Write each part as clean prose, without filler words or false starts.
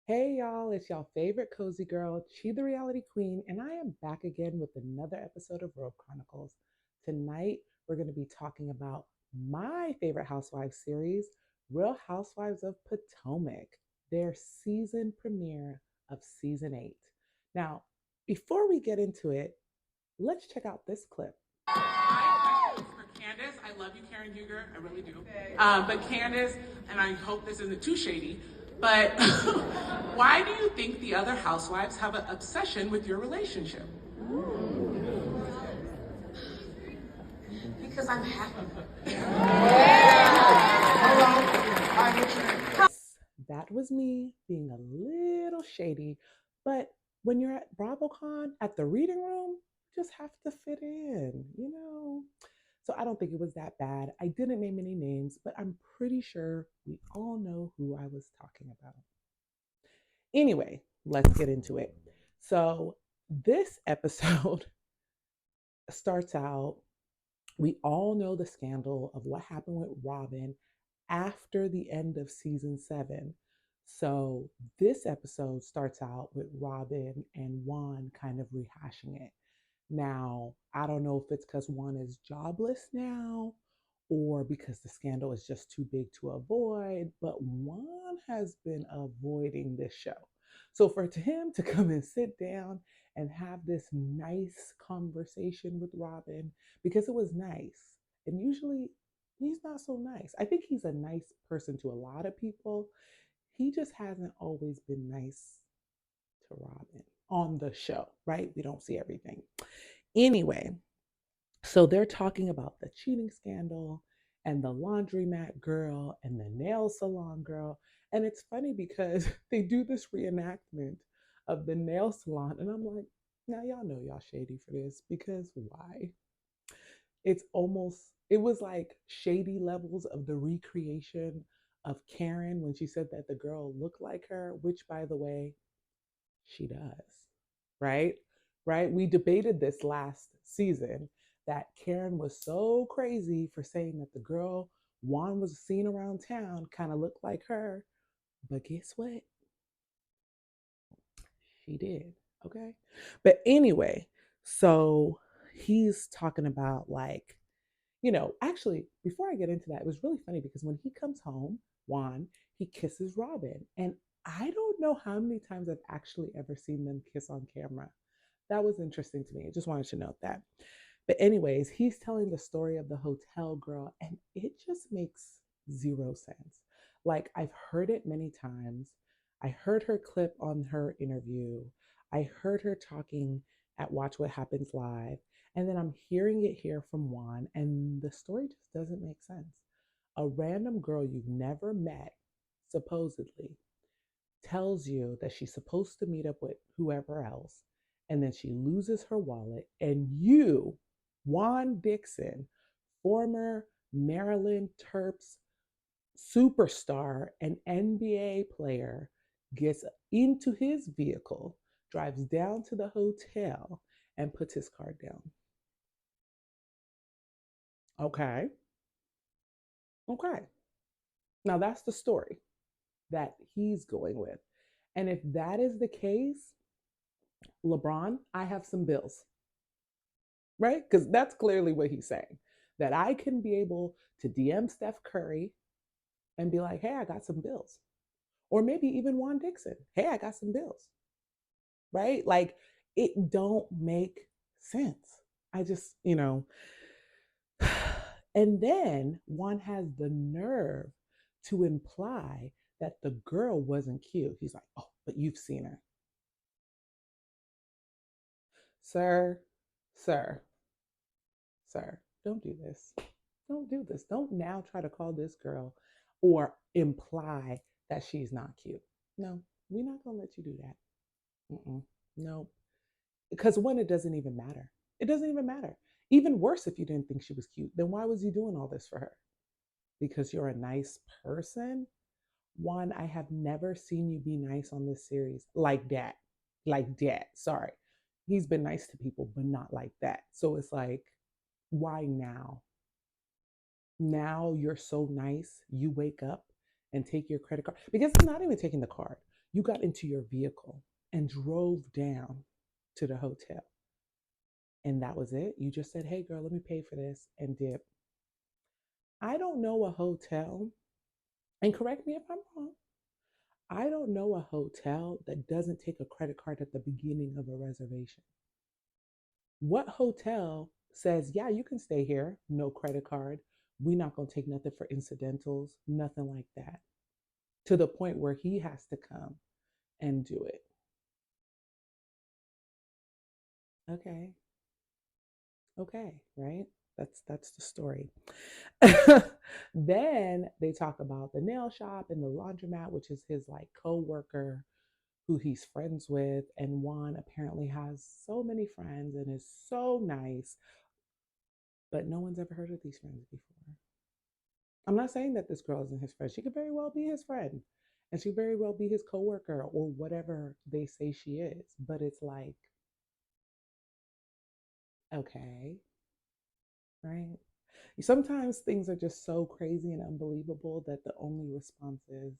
Hey y'all, it's y'all favorite cozy girl, Chi the Reality Queen, and I am back again with another episode of Robe Chronicles. Tonight, we're going to be talking about my favorite Housewives series, Real Housewives of Potomac, their season premiere of season 8. Now, before we get into it, let's check out this clip. My question is for Candace. I love you, Karen Huger. I really do. But Candace, and I hope this isn't too shady, but why do you think the other housewives have an obsession with your relationship? Because I'm happy. Yes, that was me being a little shady. But when you're at BravoCon at the reading room, you just have to fit in. So I don't think it was that bad. I didn't name any names, but I'm pretty sure we all know who I was talking about. Anyway, let's get into it. So this episode starts out, we all know the scandal of what happened with Robin after the end of season 7. So this episode starts out with Robin and Juan kind of rehashing it. Now, I don't know if it's because Juan is jobless now or because the scandal is just too big to avoid, but Juan has been avoiding this show. So for him to come and sit down and have this nice conversation with Robin, because it was nice, and usually he's not so nice. I think he's a nice person to a lot of people. He just hasn't always been nice to Robin on the show, right? We don't see everything. Anyway, so they're talking about the cheating scandal and the laundromat girl and the nail salon girl. And it's funny because they do this reenactment of the nail salon. And I'm like, now y'all know y'all shady for this because why? It was like shady levels of the recreation of Karen when she said that the girl looked like her, which by the way, she does, right? Right? We debated this last season that Karen was so crazy for saying that the girl Juan was seen around town kind of looked like her. But guess what? She did. Okay. But anyway, so he's talking about actually, before I get into that, it was really funny because when he comes home, Juan, he kisses Robin. And I don't know how many times I've actually ever seen them kiss on camera. That was interesting to me. I just wanted to note that. But, anyways, he's telling the story of the hotel girl, and it just makes zero sense. Like, I've heard it many times. I heard her clip on her interview. I heard her talking at Watch What Happens Live. And then I'm hearing it here from Juan, and the story just doesn't make sense. A random girl you've never met, supposedly, tells you that she's supposed to meet up with whoever else, and then she loses her wallet, and you, Juan Dixon, former Maryland Terps superstar and NBA player, gets into his vehicle, drives down to the hotel, and puts his card down. Okay. Okay. Now that's the story that he's going with. And if that is the case, LeBron, I have some bills, right? Because that's clearly what he's saying. That I can be able to DM Steph Curry and be like, hey, I got some bills. Or maybe even Juan Dixon, hey, I got some bills, right? Like it don't make sense. I just. And then Juan has the nerve to imply that the girl wasn't cute. He's like, oh, but you've seen her. Sir, sir, sir, don't do this. Don't do this. Don't now try to call this girl or imply that she's not cute. No, we're not going to let you do that. Mm-mm. No, because one, it doesn't even matter. It doesn't even matter. Even worse, if you didn't think she was cute, then why was you doing all this for her? Because you're a nice person? One, I have never seen you be nice on this series like that. Like that. Sorry. He's been nice to people, but not like that. So it's like, why now? Now you're so nice, you wake up and take your credit card because it's not even taking the card. You got into your vehicle and drove down to the hotel. And that was it. You just said, hey, girl, let me pay for this and dip. I don't know a hotel, and correct me if I'm wrong, I don't know a hotel that doesn't take a credit card at the beginning of a reservation. What hotel says, yeah, you can stay here, no credit card? We're not going to take nothing for incidentals, nothing like that, to the point where he has to come and do it. Okay, okay, right? That's the story. Then they talk about the nail shop and the laundromat, which is his like co-worker who he's friends with. And Juan apparently has so many friends and is so nice, but no one's ever heard of these friends before. I'm not saying that this girl isn't his friend. She could very well be his friend. And she very well be his coworker or whatever they say she is. But it's like, okay, right? Sometimes things are just so crazy and unbelievable that the only response is,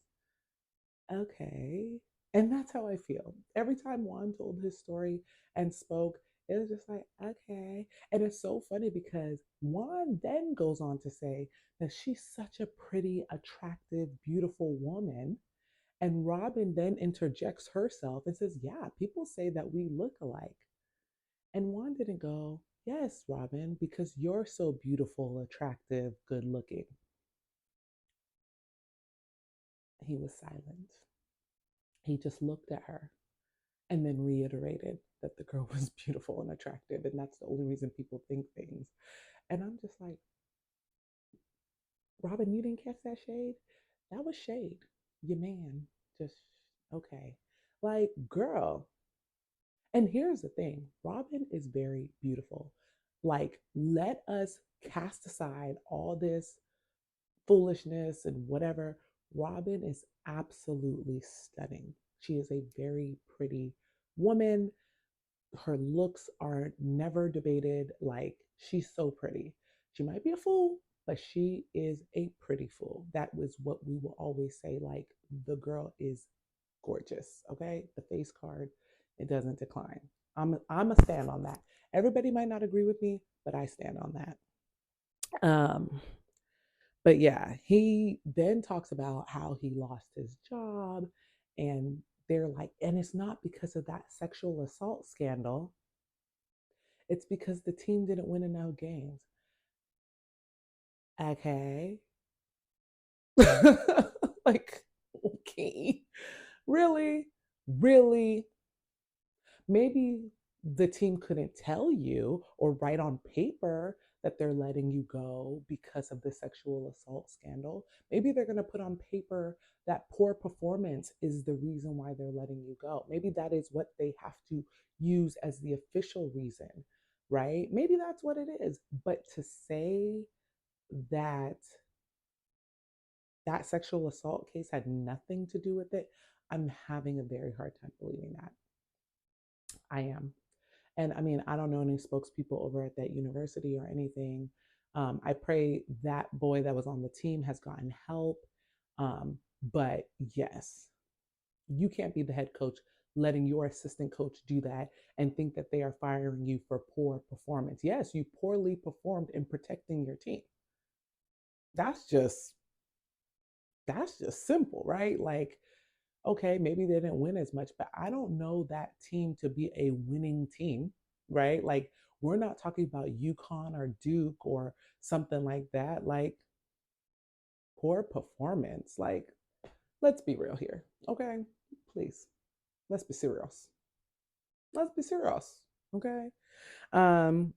okay. And that's how I feel. Every time Juan told his story and spoke, it was just like, okay. And it's so funny because Juan then goes on to say that she's such a pretty, attractive, beautiful woman. And Robin then interjects herself and says, yeah, people say that we look alike. And Juan didn't go, yes, Robin, because you're so beautiful, attractive, good looking. He was silent. He just looked at her and then reiterated that the girl was beautiful and attractive. And that's the only reason people think things. And I'm just like, Robin, you didn't catch that shade? That was shade. Your man just, okay. Like, girl. And here's the thing, Robin is very beautiful. Like, let us cast aside all this foolishness and whatever. Robin is absolutely stunning. She is a very pretty woman. Her looks are never debated. Like, she's so pretty. She might be a fool, but she is a pretty fool. That was what we will always say. Like, the girl is gorgeous. Okay. The face card, it doesn't decline. I'm a stand on that. Everybody might not agree with me, but I stand on that. Um, but yeah, he then talks about how he lost his job, and they're like, and it's not because of that sexual assault scandal. It's because the team didn't win enough games. Okay. Like, okay. Really? Really? Maybe the team couldn't tell you or write on paper that they're letting you go because of the sexual assault scandal. Maybe they're going to put on paper that poor performance is the reason why they're letting you go. Maybe that is what they have to use as the official reason, right? Maybe that's what it is. But to say that that sexual assault case had nothing to do with it, I'm having a very hard time believing that. I am. And I mean, I don't know any spokespeople over at that university or anything. I pray that boy that was on the team has gotten help. But yes, you can't be the head coach letting your assistant coach do that and think that they are firing you for poor performance. Yes, you poorly performed in protecting your team. That's just that's just simple, right? Like, okay, maybe they didn't win as much, but I don't know that team to be a winning team, right? Like, we're not talking about UConn or Duke or something like that. Like, poor performance. Like, let's be real here, okay? Please, let's be serious. Let's be serious, okay? Um.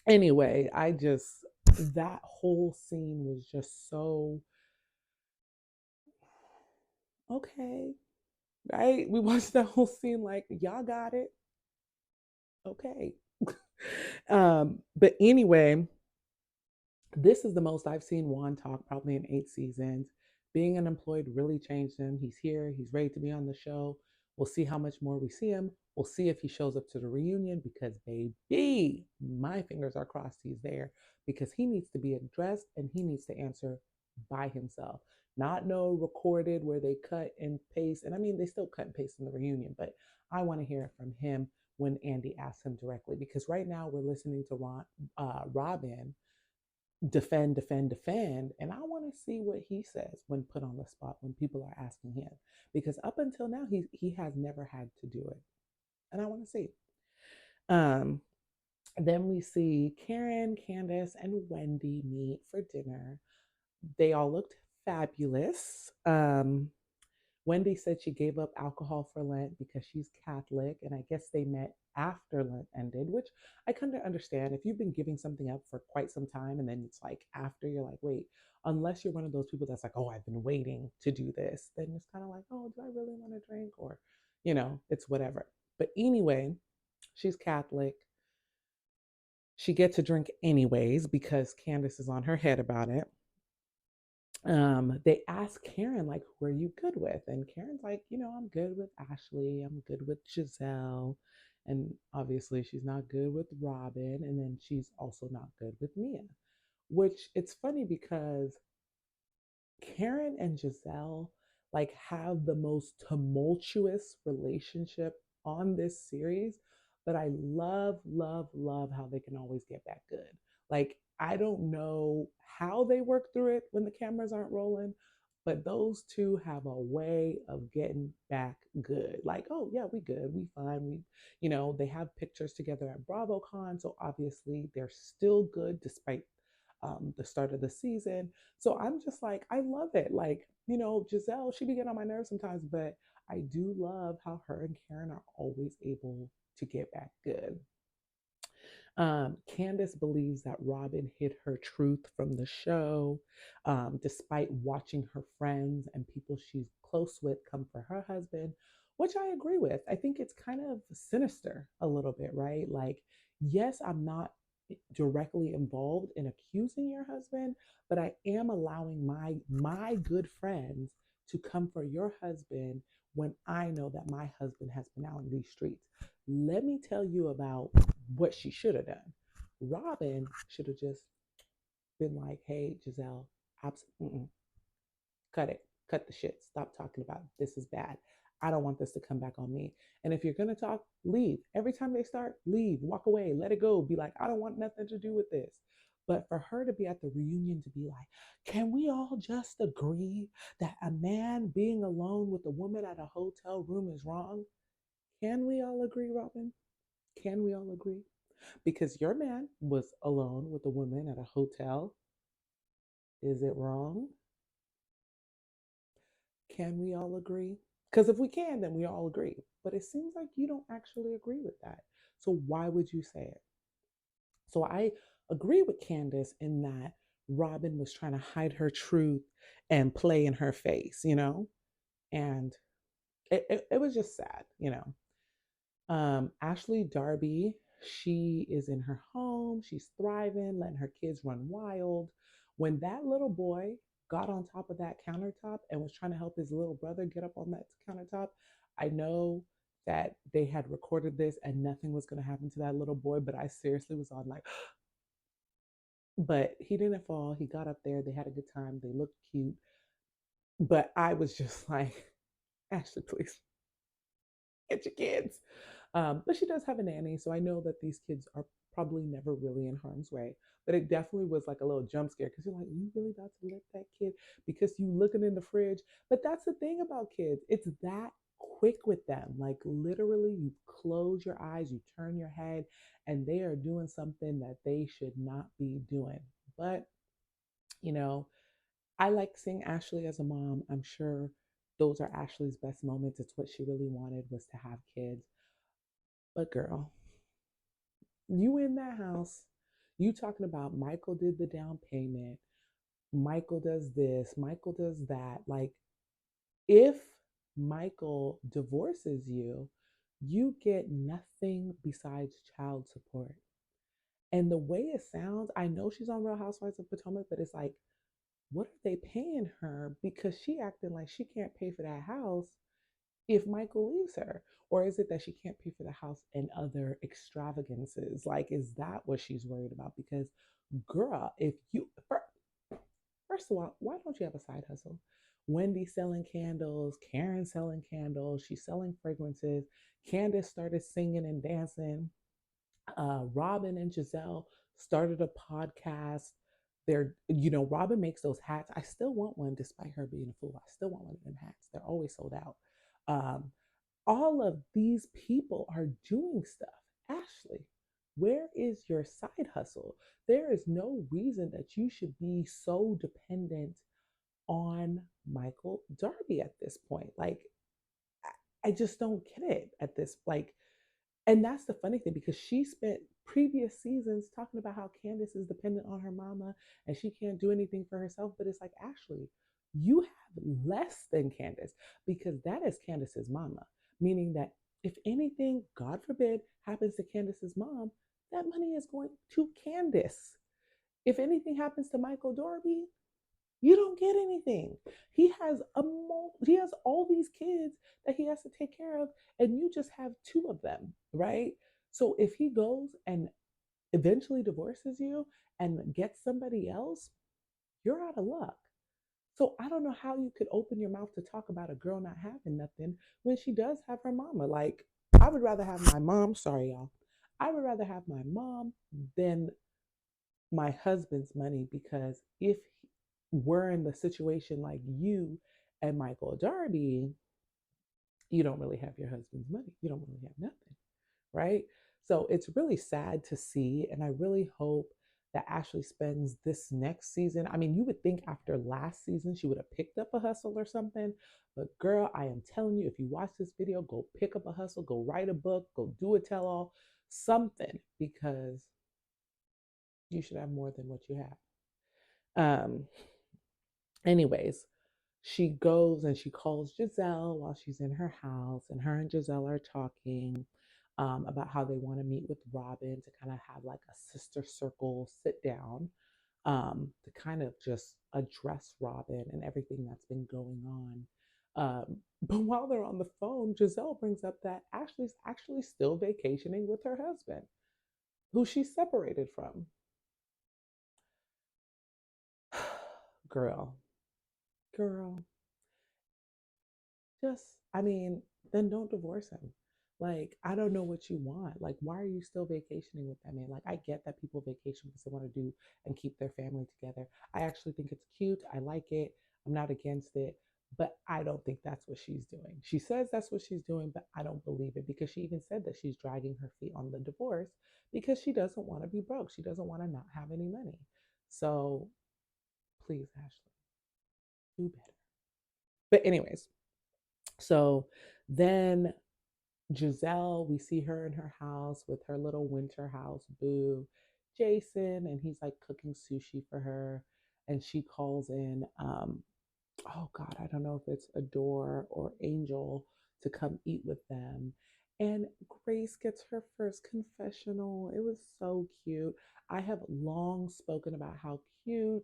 Anyway, I just that whole scene was just so okay, right? We watched that whole scene like y'all got it, okay. But anyway, this is the most I've seen Juan talk probably in 8 seasons. Being unemployed really changed him. He's here. He's ready to be on the show. We'll see how much more we see him. We'll see if he shows up to the reunion because, baby, my fingers are crossed he's there because he needs to be addressed and he needs to answer by himself. Not no recorded where they cut and paste. And I mean, they still cut and paste in the reunion, but I want to hear it from him when Andy asks him directly. Because right now we're listening to Robin defend, defend, defend. And I want to see what he says when put on the spot, when people are asking him. Because up until now, he has never had to do it. And I want to see. Um, then we see Karen, Candace, and Wendy meet for dinner. They all looked fabulous. Wendy said she gave up alcohol for Lent because she's Catholic, and I guess they met after Lent ended, which I kind of understand. If you've been giving something up for quite some time and then it's like after, you're like, wait, unless you're one of those people that's like, oh, I've been waiting to do this, then it's kind of like, oh, do I really want to drink? Or, it's whatever. But anyway, she's Catholic. She gets a drink anyways because Candace is on her head about it. They ask Karen, like, who are you good with? And Karen's like, I'm good with Ashley. I'm good with Giselle. And obviously, she's not good with Robin. And then she's also not good with Mia, which it's funny because Karen and Giselle like have the most tumultuous relationship on this series, but I love, love, love how they can always get back good. Like I don't know how they work through it when the cameras aren't rolling, but those two have a way of getting back good. Like, oh yeah, we good, we fine. They have pictures together at BravoCon, so obviously they're still good despite the start of the season. So I'm just like, I love it. Like, Giselle, she be getting on my nerves sometimes, but I do love how her and Karen are always able to get back good. Candace believes that Robin hid her truth from the show, despite watching her friends and people she's close with come for her husband, which I agree with. I think it's kind of sinister a little bit, right? Like, yes, I'm not directly involved in accusing your husband, but I am allowing my good friends to come for your husband when I know that my husband has been out in these streets. Let me tell you about what she should have done. Robin should have just been like, hey, Giselle, cut it, cut the shit, stop talking about it. This is bad. I don't want this to come back on me. And if you're going to talk, leave. Every time they start, leave, walk away, let it go. Be like, I don't want nothing to do with this. But for her to be at the reunion to be like, can we all just agree that a man being alone with a woman at a hotel room is wrong? Can we all agree, Robin? Can we all agree? Because your man was alone with a woman at a hotel. Is it wrong? Can we all agree? Because if we can, then we all agree. But it seems like you don't actually agree with that. So why would you say it? So I agree with Candace in that Robin was trying to hide her truth and play in her face. And it was just sad. Ashley Darby, she is in her home. She's thriving, letting her kids run wild. When that little boy got on top of that countertop and was trying to help his little brother get up on that countertop, I know that they had recorded this and nothing was going to happen to that little boy, but I seriously was on like, but he didn't fall. He got up there. They had a good time. They looked cute. But I was just like, Ashley, please get your kids. But she does have a nanny, so I know that these kids are probably never really in harm's way. But it definitely was like a little jump scare because you're like, you really about to let that kid because you looking in the fridge. But that's the thing about kids, it's that quick with them. Like literally, you close your eyes, you turn your head, and they are doing something that they should not be doing. But you know, I like seeing Ashley as a mom. I'm sure those are Ashley's best moments. It's what she really wanted was to have kids. But girl, you in that house, you talking about Michael did the down payment, Michael does this, Michael does that. Like, if Michael divorces you, you get nothing besides child support. And the way it sounds, I know she's on Real Housewives of Potomac, but it's like, what are they paying her? Because she acting like she can't pay for that house if Michael leaves her? Or is it that she can't pay for the house and other extravagances? Like, is that what she's worried about? Because, girl, if you, First of all, why don't you have a side hustle? Wendy selling candles, Karen selling candles, she's selling fragrances. Candace started singing and dancing. Robin and Giselle started a podcast. Robin makes those hats. I still want one despite her being a fool. I still want one of them hats. They're always sold out. Um, all of these people are doing stuff. Ashley, where is your side hustle? There is no reason that you should be so dependent on Michael Darby at this point. Like, I just don't get it at this. And that's the funny thing because she spent previous seasons talking about how Candace is dependent on her mama and she can't do anything for herself. But it's like, Ashley, you have less than Candace because that is Candace's mama, meaning that if anything, God forbid, happens to Candace's mom, that money is going to Candace. If anything happens to Michael Darby, you don't get anything. He has all these kids that he has to take care of, and you just have two of them, right? So if he goes and eventually divorces you and gets somebody else, you're out of luck. So I don't know how you could open your mouth to talk about a girl not having nothing when she does have her mama. Like, I would rather have my mom, sorry y'all. I would rather have my mom than my husband's money because if we're in the situation like you and Michael Darby, you don't really have your husband's money. You don't really have nothing, right? So it's really sad to see. And I really hope that Ashley spends this next season. I mean, you would think after last season, she would have picked up a hustle or something. But girl, I am telling you, if you watch this video, go pick up a hustle, go write a book, go do a tell all, something, because you should have more than what you have. Anyways, she goes and she calls Giselle while she's in her house, and her and Giselle are talking about how they want to meet with Robin to kind of have like a sister circle sit down to kind of just address Robin and everything that's been going on. But while they're on the phone, Giselle brings up that Ashley's actually still vacationing with her husband, who she's separated from. girl, girl, just, I mean, then don't divorce him. Like, I don't know what you want. Like, why are you still vacationing with that man? Like, I get that people vacation because they want to do and keep their family together. I actually think it's cute. I like it. I'm not against it. But I don't think that's what she's doing. She says that's what she's doing, but I don't believe it because she even said that she's dragging her feet on the divorce because she doesn't want to be broke. She doesn't want to not have any money. So please, Ashley, do better. But, anyways, so then Giselle, we see her in her house with her little winter house boo, Jason, and he's like cooking sushi for her. And she calls in, oh God, I don't know if it's Adore or Angel to come eat with them. And Grace gets her first confessional. It was so cute. I have long spoken about how cute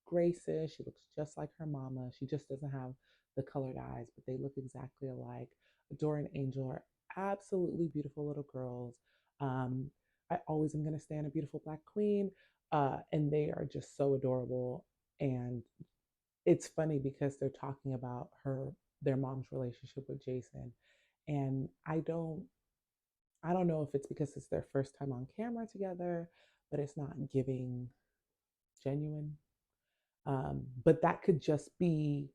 Grace is. She looks just like her mama. She just doesn't have the colored eyes, but they look exactly alike. Adore and Angel are absolutely beautiful little girls. Um, I always am going to stand a beautiful black queen, and they are just so adorable. And it's funny because they're talking about their mom's relationship with Jason, and I don't know if it's because it's their first time on camera together, but it's not giving genuine. But that could just be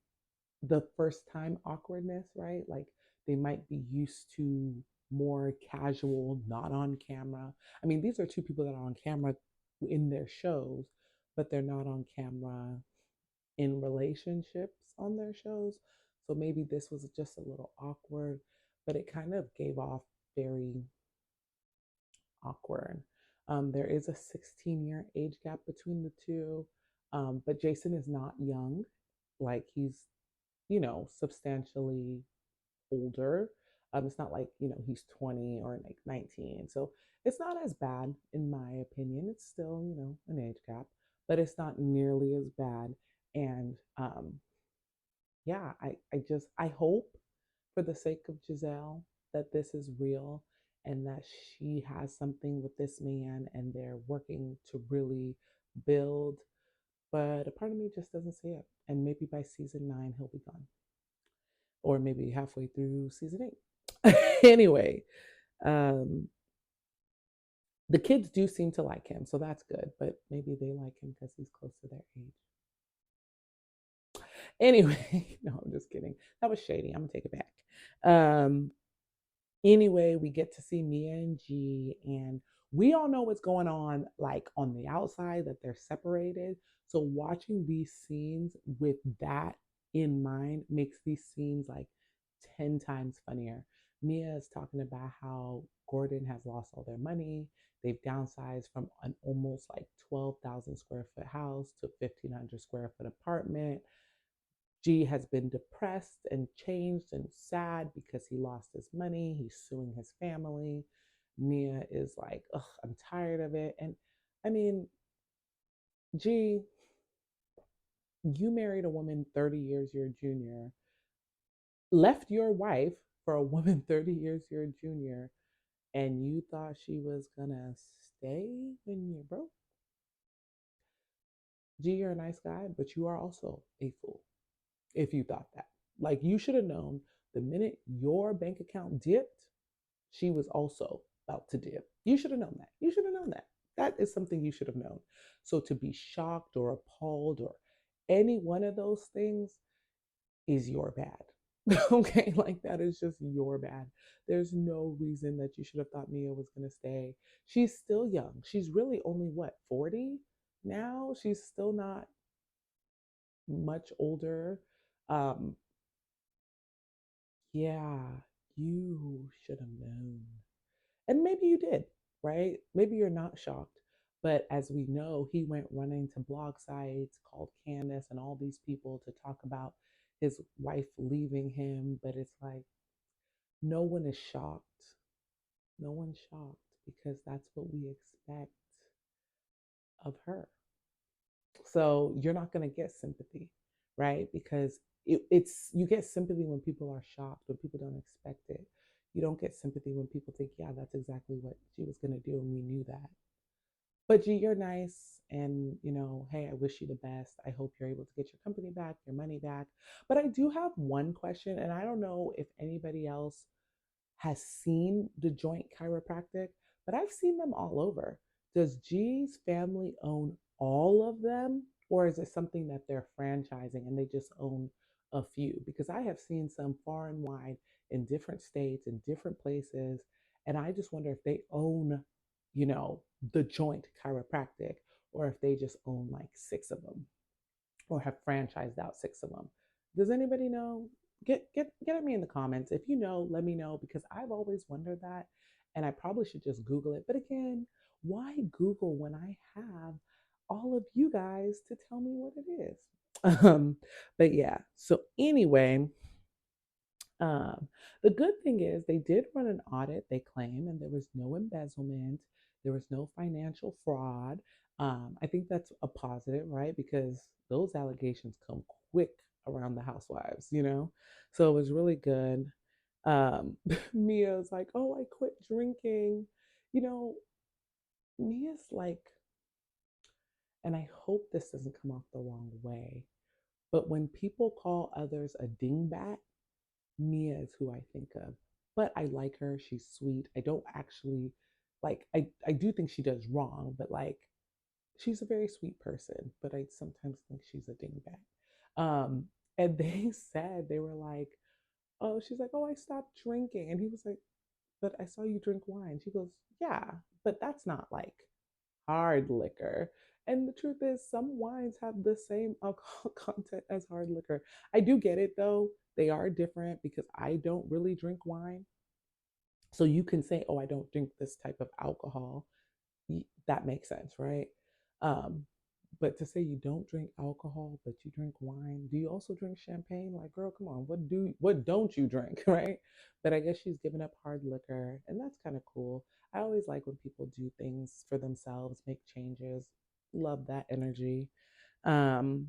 the first time awkwardness, right? Like they might be used to more casual, not on camera. I mean, these are two people that are on camera in their shows, but they're not on camera in relationships on their shows. So maybe this was just a little awkward, but it kind of gave off very awkward. There is a 16-year age gap between the two, but Jason is not young. Like he's, substantially older. It's not like, he's 20 or like 19. So it's not as bad, in my opinion. It's still, an age gap, but it's not nearly as bad. And yeah, I hope for the sake of Giselle that this is real and that she has something with this man and they're working to really build. but a part of me just doesn't see it. And maybe by season 9, he'll be gone, or maybe halfway through season 8. Anyway, um, the kids do seem to like him, so that's good. But maybe they like him because he's close to their age. Anyway, no, I'm just kidding. That was shady. I'm gonna take it back. Um, anyway, we get to see Mia and G, and we all know what's going on, like on the outside, that they're separated. So watching these scenes with that in mind makes these scenes like 10 times funnier. Mia is talking about how Gordon has lost all their money. They've downsized from an almost like 12,000 square foot house to 1,500 square foot apartment. G has been depressed and changed and sad because he lost his money. He's suing his family. Mia is like, ugh, I'm tired of it. And I mean, G, you married a woman 30 years your junior, left your wife for a woman 30 years your junior, and you thought she was gonna stay when you're broke? G, you're a nice guy, but you are also a fool if you thought that. Like, you should have known the minute your bank account dipped, she was also about to dip. You should have known that. You should have known that. That is something you should have known. So to be shocked or appalled or any one of those things is your bad. Okay, like that is just your bad. There's no reason that you should have thought Mia was going to stay. She's still young. She's really only what, 40 now? She's still not much older. Um, yeah, you should have known. And maybe you did, right? Maybe you're not shocked. But as we know, he went running to blog sites, called Candace and all these people to talk about his wife leaving him. But it's like, no one is shocked. No one's shocked because that's what we expect of her. So you're not going to get sympathy, right? Because it's you get sympathy when people are shocked, when people don't expect it. You don't get sympathy when people think, yeah, that's exactly what she was going to do, and we knew that. But G, you're nice, and hey, I wish you the best. I hope you're able to get your company back, your money back. But I do have one question, and I don't know if anybody else has seen the joint chiropractic, but I've seen them all over. Does G's family own all of them, or is it something that they're franchising and they just own a few? Because I have seen some far and wide in different states, in different places, and I just wonder if they own, you know, the joint chiropractic, or if they just own like six of them or have franchised out six of them. Does anybody know? Get at me in the comments. If you know, let me know because I've always wondered that and I probably should just Google it. But again, why Google when I have all of you guys to tell me what it is? But yeah, so anyway, um, the good thing is they did run an audit, they claim, and there was no embezzlement, there was no financial fraud. I think that's a positive, right? Because those allegations come quick around the housewives, you know? So it was really good. Mia's like, oh, I quit drinking. You know, Mia's like, and I hope this doesn't come off the wrong way, but when people call others a dingbat, Mia is who I think of. But I like her. She's sweet. I don't actually I do think she does wrong, but like she's a very sweet person, but I sometimes think she's a dingbat. Um, and they said they were like, oh, she's like, oh, I stopped drinking. And he was like, but I saw you drink wine. She goes, yeah, but that's not like hard liquor. And the truth is, some wines have the same alcohol content as hard liquor. I do get it though. They are different because I don't really drink wine. So you can say, oh, I don't drink this type of alcohol. That makes sense, right? Um, but to say you don't drink alcohol, but you drink wine, do you also drink champagne? Like, girl, come on, what don't you drink, right? But I guess she's given up hard liquor, and that's kind of cool. I always like when people do things for themselves, make changes. Love that energy. Um,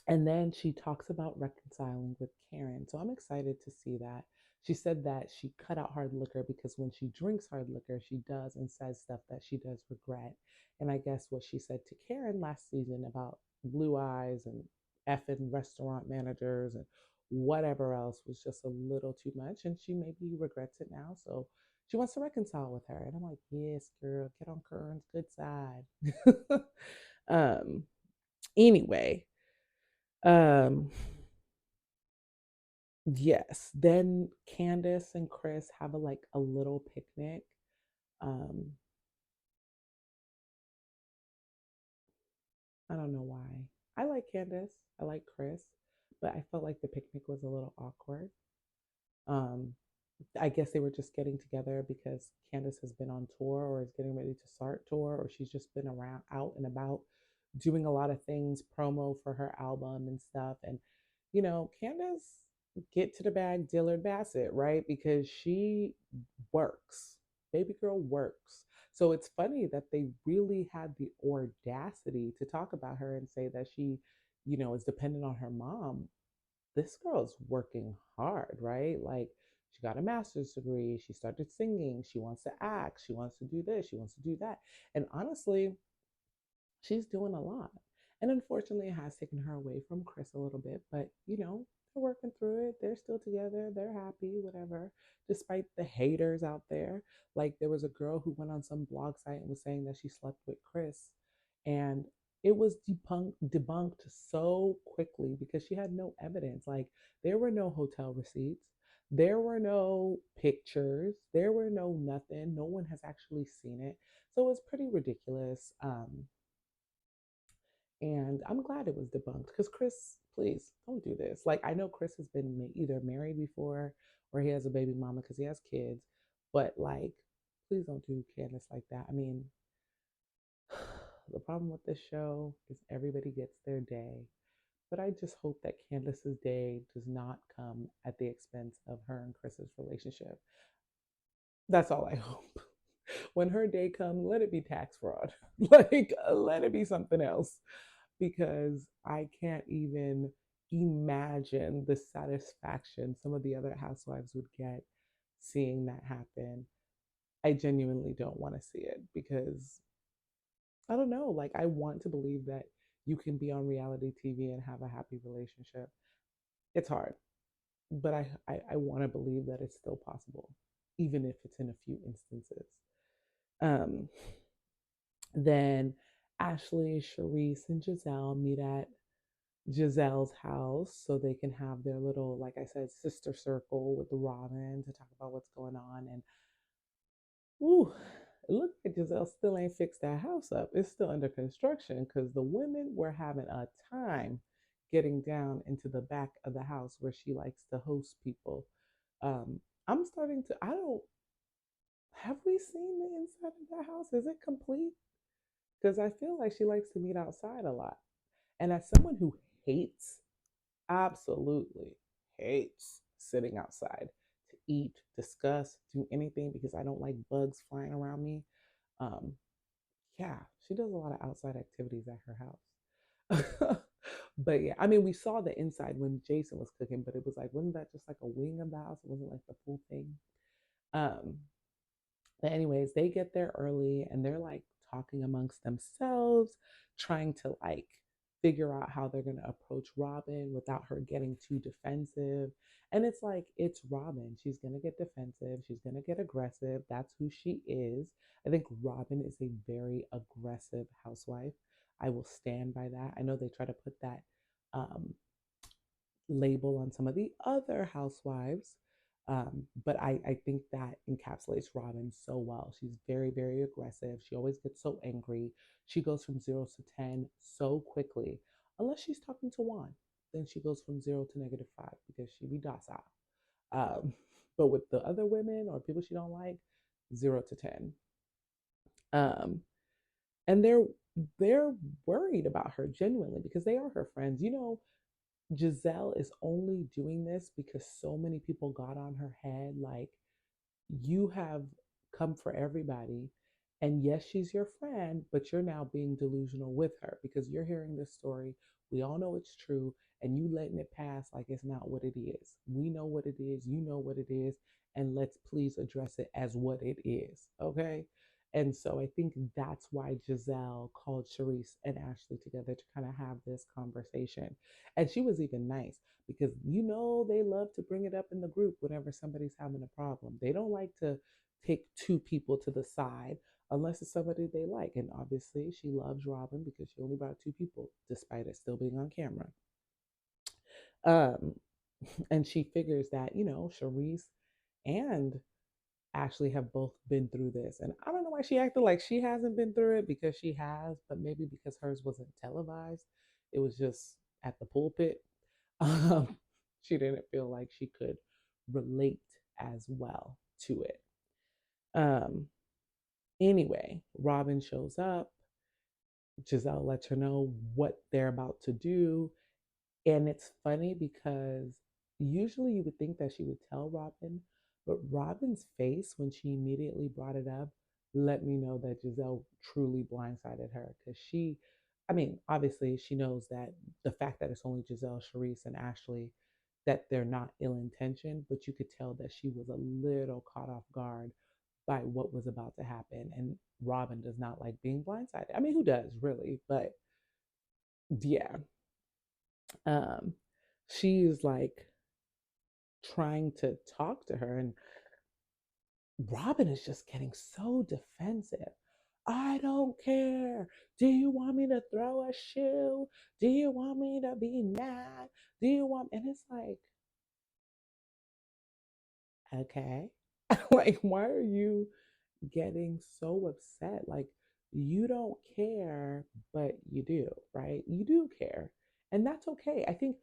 and then she talks about reconciling with Karen. So I'm excited to see that. She said that she cut out hard liquor because when she drinks hard liquor, she does and says stuff that she does regret. And I guess what she said to Karen last season about blue eyes and effing restaurant managers and whatever else was just a little too much. And she maybe regrets it now. So she wants to reconcile with her. And I'm like, yes, girl, get on Karen's good side. um, anyway, um, yes. Then Candace and Chris have a little picnic. Um, I don't know why. I like Candace. I like Chris, but I felt like the picnic was a little awkward. Um, I guess they were just getting together because Candace has been on tour or is getting ready to start tour, or she's just been around out and about doing a lot of things, promo for her album and stuff. And, Candace, get to the bag, Dillard Bassett, right? Because she works. Baby girl works. So it's funny that they really had the audacity to talk about her and say that she, is dependent on her mom. This girl's working hard, right? Like she got a master's degree, she started singing, she wants to act, she wants to do this, she wants to do that. And honestly, she's doing a lot. And unfortunately, it has taken her away from Chris a little bit, but they're working through it. They're still together. They're happy, whatever, despite the haters out there. Like, there was a girl who went on some blog site and was saying that she slept with Chris. And it was debunked so quickly because she had no evidence. Like, there were no hotel receipts. There were no pictures. There were no nothing. No one has actually seen it. So it was pretty ridiculous. And I'm glad it was debunked because Chris, please don't do this. Like, I know Chris has been either married before or he has a baby mama because he has kids, but like, please don't do Candace like that. I mean, the problem with this show is everybody gets their day, but I just hope that Candace's day does not come at the expense of her and Chris's relationship. That's all I hope. When her day comes, let it be tax fraud. Like, let it be something else because I can't even imagine the satisfaction some of the other housewives would get seeing that happen. I genuinely don't want to see it because I don't know. Like, I want to believe that you can be on reality TV and have a happy relationship. It's hard, but I want to believe that it's still possible, even if it's in a few instances. Um, then Ashley, Charisse, and Giselle meet at Giselle's house so they can have their little, like I said, sister circle with Robin to talk about what's going on. And woo, it looks like Giselle still ain't fixed that house up. It's still under construction because the women were having a time getting down into the back of the house where she likes to host people. I'm starting to, I don't, have we seen the inside of that house? Is it complete? Because I feel like she likes to meet outside a lot. And as someone who hates, absolutely hates sitting outside to eat, discuss, do anything because I don't like bugs flying around me. Um, yeah, she does a lot of outside activities at her house. But yeah, I mean, we saw the inside when Jason was cooking, but it was like, wasn't that just like a wing of the house? It wasn't like the full thing. Um, but anyways, they get there early and they're like talking amongst themselves, trying to like figure out how they're going to approach Robin without her getting too defensive. And it's like, it's Robin. She's going to get defensive. She's going to get aggressive. That's who she is. I think Robin is a very aggressive housewife. I will stand by that. I know they try to put that um, label on some of the other housewives. But I think that encapsulates Robin so well. She's very, very aggressive. She always gets so angry. She goes from 0 to 10 so quickly. Unless she's talking to Juan, then she goes from 0 to -5 because she be docile. Um, but with the other women or people she don't like, 0 to 10. Um, and they're worried about her genuinely because they are her friends. Giselle is only doing this because so many people got on her head. Like, you have come for everybody. And yes, she's your friend, but you're now being delusional with her because you're hearing this story. We all know it's true, and you letting it pass like it's not what it is. We know what it is, you know what it is, and let's please address it as what it is. Okay. And so I think that's why Giselle called Sharice and Ashley together to kind of have this conversation. And she was even nice because they love to bring it up in the group whenever somebody's having a problem. They don't like to take two people to the side unless it's somebody they like. And obviously, she loves Robin because she only brought two people, despite it still being on camera. Um, and she figures that, Sharice and Ashley have both been through this. And I don't know why she acted like she hasn't been through it because she has, but maybe because hers wasn't televised. It was just at the pulpit. Um, she didn't feel like she could relate as well to it. Um, anyway, Robin shows up. Giselle lets her know what they're about to do. And it's funny because usually you would think that she would tell Robin, but Robin's face when she immediately brought it up let me know that Giselle truly blindsided her because obviously she knows that the fact that it's only Giselle, Sharice, and Ashley, that they're not ill intentioned, but you could tell that she was a little caught off guard by what was about to happen. And Robin does not like being blindsided. I mean, who does really? But yeah, um, she's like trying to talk to her, and Robin is just getting so defensive. I don't care. Do you want me to throw a shoe? Do you want me to be mad? Do you want? And it's like, okay, like, why are you getting so upset? Like, you don't care, but you do, right? You do care. And that's okay. I think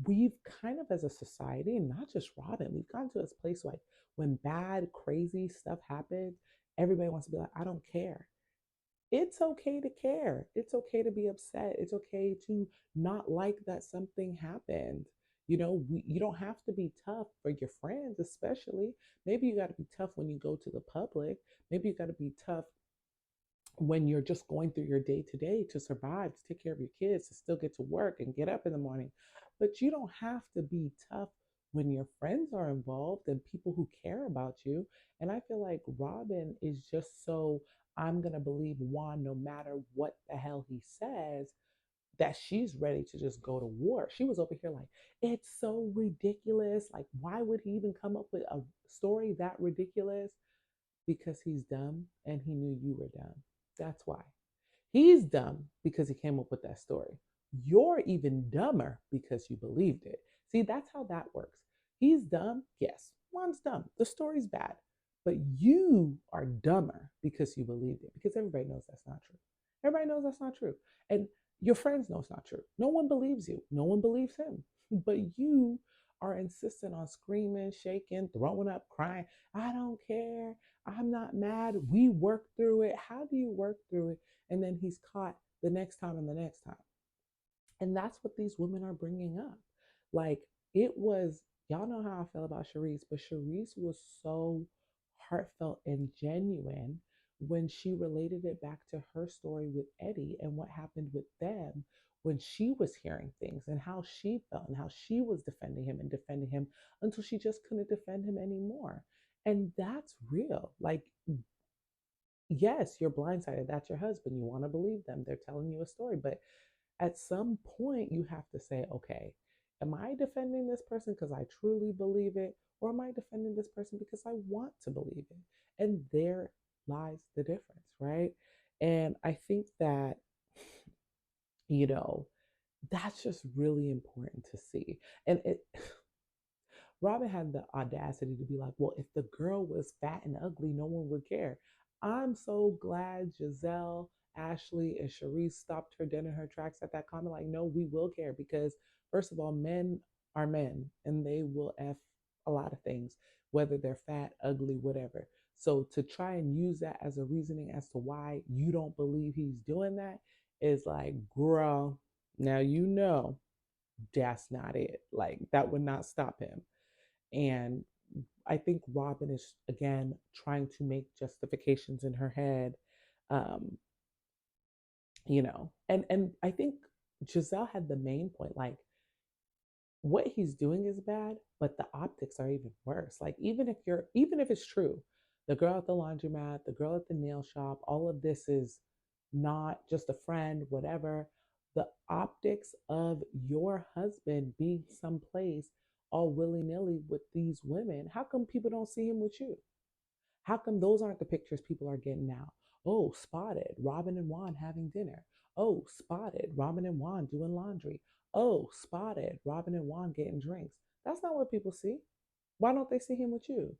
we've kind of, as a society, and not just Robin, we've gotten to this place like when bad, crazy stuff happens, everybody wants to be like, I don't care. It's okay to care. It's okay to be upset. It's okay to not like that something happened. You don't have to be tough for your friends, especially. Maybe you got to be tough when you go to the public. Maybe you got to be tough when you're just going through your day to day to survive, to take care of your kids, to still get to work and get up in the morning. But you don't have to be tough when your friends are involved and people who care about you. And I feel like Robin is just so, I'm going to believe Juan no matter what the hell he says, that she's ready to just go to war. She was over here like, it's so ridiculous. Like, why would he even come up with a story that ridiculous? Because he's dumb and he knew you were dumb. That's why. He's dumb because he came up with that story. You're even dumber because you believed it. See, that's how that works. He's dumb. Yes, Juan's dumb. The story's bad. But you are dumber because you believed it. Because everybody knows that's not true. Everybody knows that's not true. And your friends know it's not true. No one believes you. No one believes him. But you are insistent on screaming, shaking, throwing up, crying. I don't care. I'm not mad. We worked through it. How do you work through it? And then he's caught the next time and the next time. And that's what these women are bringing up. Like, it was, y'all know how I felt about Sharice, but Sharice was so heartfelt and genuine when she related it back to her story with Eddie and what happened with them when she was hearing things and how she felt and how she was defending him until she just couldn't defend him anymore. And that's real. Like, yes, you're blindsided. That's your husband. You want to believe them. They're telling you a story. But at some point, you have to say, okay, am I defending this person because I truly believe it? Or am I defending this person because I want to believe it? And there lies the difference, right? And I think that, you know, that's just really important to see. And Robin had the audacity to be like, well, if the girl was fat and ugly, no one would care. I'm so glad Giselle, Ashley, and Sharice stopped her dead in her tracks at that comment. Like, no, we will care because, first of all, men are men and they will F a lot of things, whether they're fat, ugly, whatever. So to try and use that as a reasoning as to why you don't believe he's doing that is like, girl, now you know that's not it. Like, that would not stop him. And I think Robin is, again, trying to make justifications in her head Um, and I think Giselle had the main point, like what he's doing is bad, but the optics are even worse. Like even if it's true, the girl at the laundromat, the girl at the nail shop, all of this is not just a friend, whatever. The optics of your husband being someplace all willy-nilly with these women, how come people don't see him with you? How come those aren't the pictures people are getting now? Oh, spotted Robin and Juan having dinner. Oh, spotted Robin and Juan doing laundry. Oh, spotted Robin and Juan getting drinks. That's not what people see. Why don't they see him with you?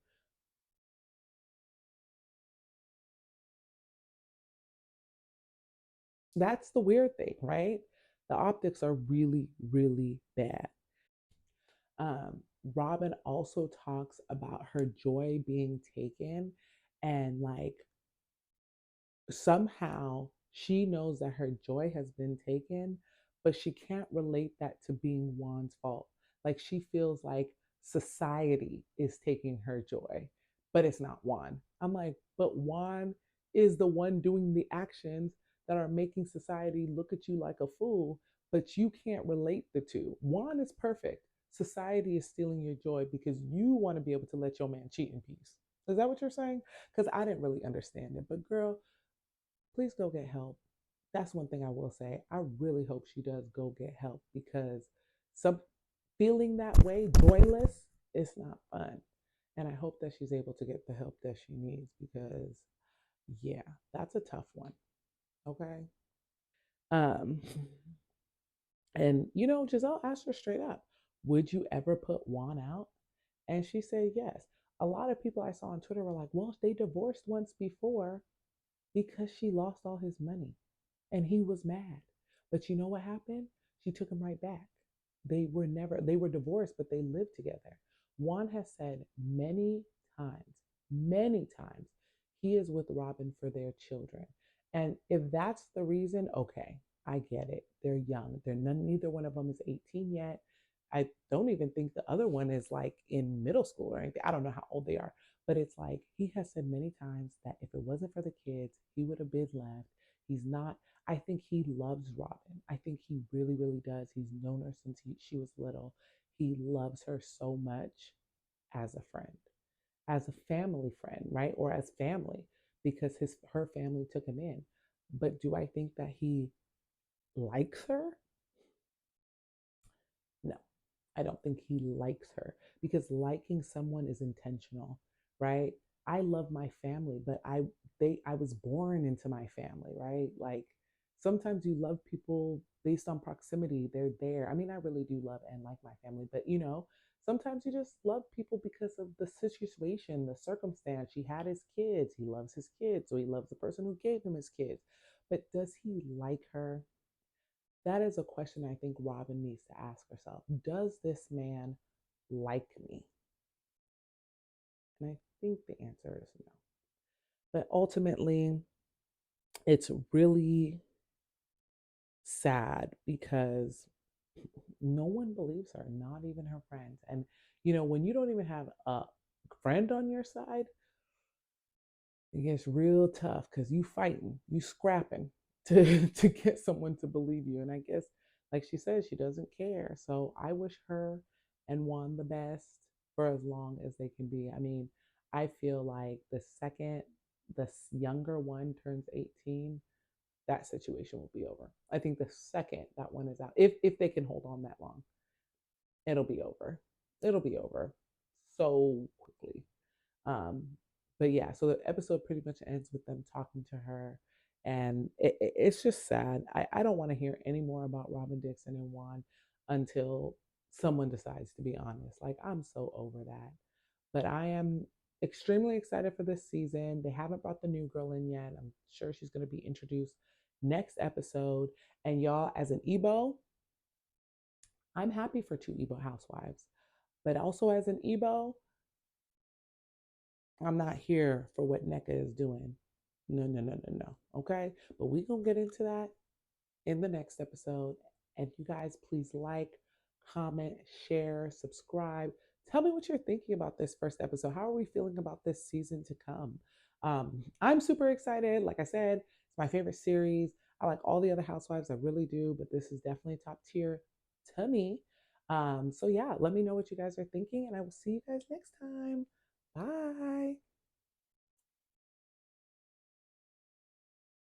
That's the weird thing, right? The optics are really, really bad. Um, Robin also talks about her joy being taken and like somehow she knows that her joy has been taken, but she can't relate that to being Juan's fault. Like she feels like society is taking her joy, but it's not Juan. I'm like, but Juan is the one doing the actions that are making society look at you like a fool, but you can't relate the two. Juan is perfect. Society is stealing your joy because you want to be able to let your man cheat in peace. Is that what you're saying? Because I didn't really understand it. But girl, please go get help. That's one thing I will say. I really hope she does go get help because some feeling that way, joyless, is not fun. And I hope that she's able to get the help that she needs because yeah, that's a tough one. Okay. Um and Giselle asked her straight up, would you ever put Juan out? And she said yes. A lot of people I saw on Twitter were like, well, they divorced once before because she lost all his money. And he was mad. But you know what happened? She took him right back. They were divorced, but they lived together. Juan has said many times, he is with Robin for their children. And if that's the reason, okay, I get it. They're young. Neither one of them is 18 yet. I don't even think the other one is like in middle school or anything. I don't know how old they are. But it's like he has said many times that if it wasn't for the kids, he would have been left. He's not. I think he loves Robin. I think he really, really does. He's known her since she was little. He loves her so much as a friend, as a family friend, right? Or as family, because her family took him in. But do I think that he likes her? No, I don't think he likes her because liking someone is intentional, right? I love my family, but I was born into my family, right? Like sometimes you love people based on proximity. They're there. I mean, I really do love and like my family, but sometimes you just love people because of the situation, the circumstance. He had his kids. He loves his kids, so he loves the person who gave him his kids. But does he like her? That is a question I think Robin needs to ask herself. Does this man like me? And I think the answer is no. But ultimately, it's really sad because no one believes her, not even her friends. And, when you don't even have a friend on your side, it gets real tough because you fighting, you scrapping to get someone to believe you. And I guess, like she says, she doesn't care. So I wish her and Juan the best for as long as they can be. I mean, I feel like the second the younger one turns 18, that situation will be over. I think the second that one is out, if they can hold on that long, it'll be over. It'll be over so quickly. Um, but yeah, so the episode pretty much ends with them talking to her, and it's just sad. I don't want to hear any more about Robin Dixon and Juan until someone decides to be honest. Like, I'm so over that. But I am extremely excited for this season. They haven't brought the new girl in yet. I'm sure she's going to be introduced next episode. And y'all, as an Ebo, I'm happy for two Ebo housewives. But also as an Ebo, I'm not here for what NECA is doing. No, no, no, no, no. Okay. But we going to get into that in the next episode. And you guys, please like, comment, share, subscribe. Tell me what you're thinking about this first episode. How are we feeling about this season to come? I'm super excited. Like I said, my favorite series. I like all the other Housewives, I really do, but this is definitely top tier to me. So yeah, let me know what you guys are thinking, and I will see you guys next time. Bye.